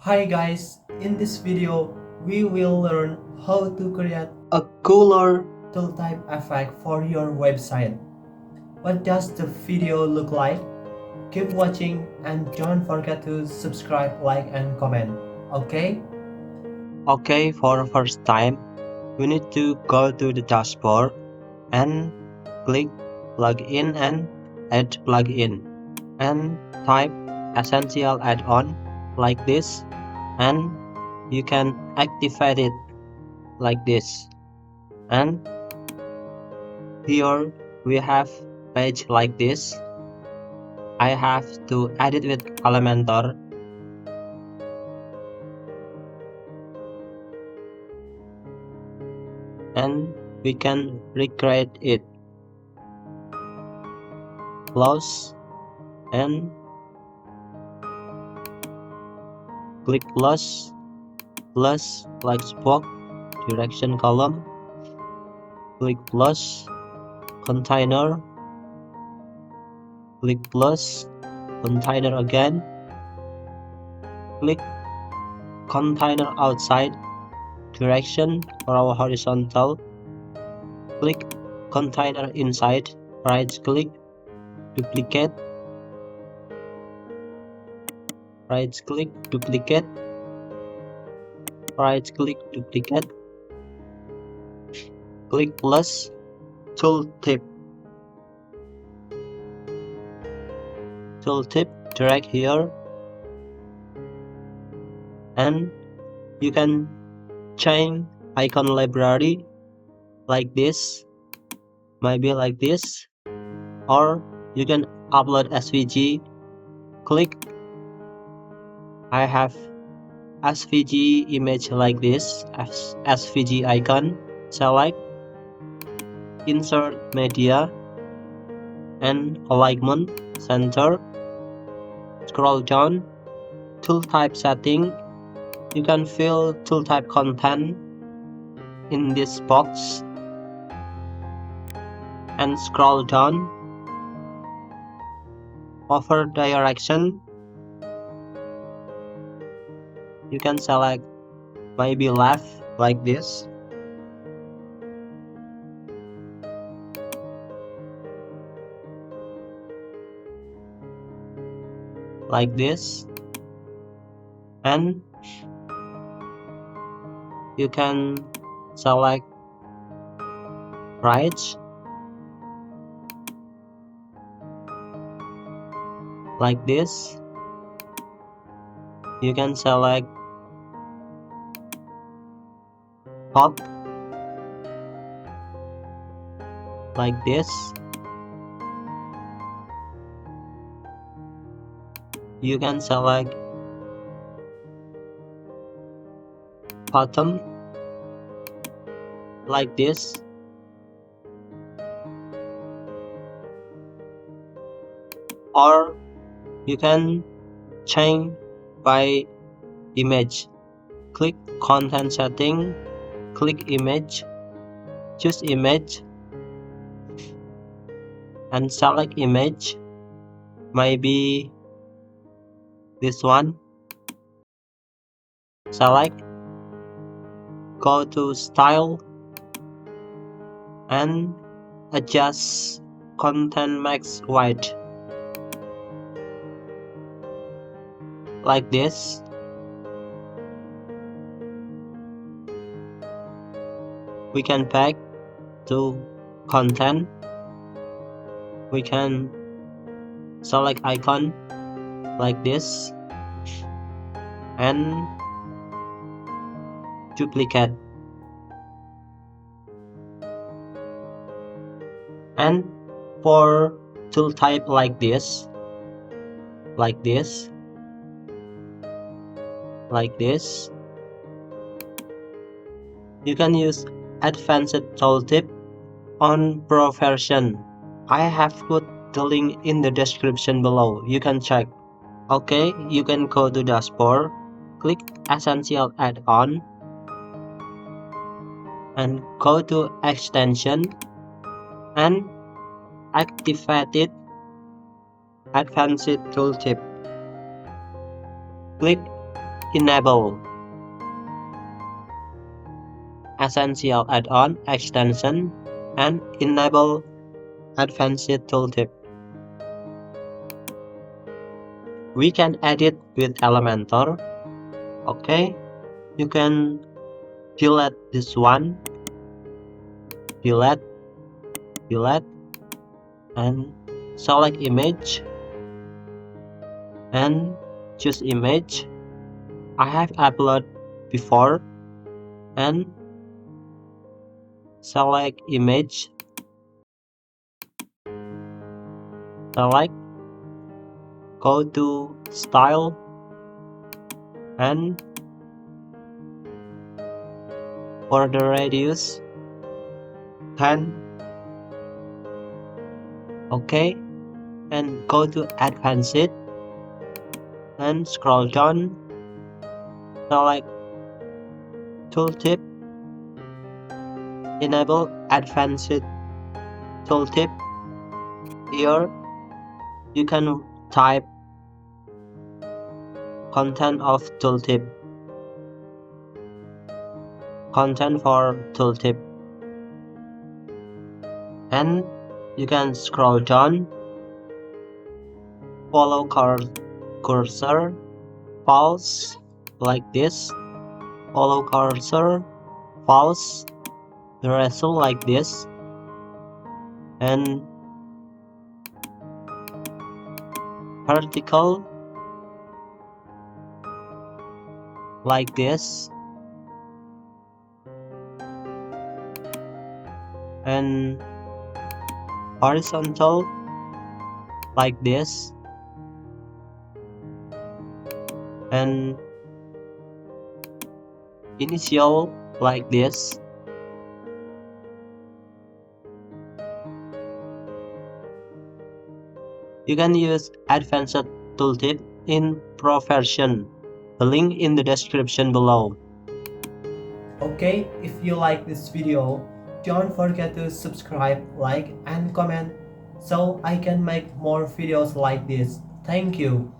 Hi guys, in this video we will learn how to create a cooler tooltip effect for your website. What does the video look like? Keep watching and don't forget to subscribe, like and comment. Okay? Okay, for the first time, we need to go to the dashboard and click Plugin and Add Plugin and type Essential Add-on like this, and you can activate it like this. And here we have page like this. I have to edit with Elementor. And we can recreate it. Close and click plus like spoke direction column, click plus container, click plus container again, click container outside direction for our horizontal, click container inside, right click, duplicate, right click, duplicate, right click, duplicate, click plus tooltip, drag here, and you can change icon library like this, maybe like this, or you can upload SVG. Click I have SVG image like this, SVG icon, select insert media and alignment center, scroll down, tool type setting. You can fill tool type content in this box and scroll down, over direction. You can select maybe left like this, and you can select right like this. You can select top like this. You can select bottom like this, or you can change by image. Click content setting, click image, choose image and select image, maybe this one. Select, go to style and adjust content max white like this. We can back to content. We can select icon like this and duplicate, and for tool type like this, like this, like this, you can use advanced tooltip on Pro version. I have put the link in the description below, you can check. Okay, you can go to dashboard, click essential add-on and go to extension and activate it, advanced tooltip. Click enable essential add-on extension and enable advanced tooltip. We can edit with Elementor. Okay, you can delete this one, delete, and select image and choose image. I have uploaded before and select image, select, go to style and for the radius 10. Okay, and go to advanced and scroll down, select tooltip, enable advanced tooltip. Here you can type content of tooltip, content for tooltip, and you can scroll down, follow cursor, pause like this, follow cursor, pause the result like this, and vertical like this, and horizontal like this, and initial like this. You can use advanced tooltip in Pro version. The link in the description below. Okay, if you like this video, don't forget to subscribe, like, and comment so I can make more videos like this. Thank you.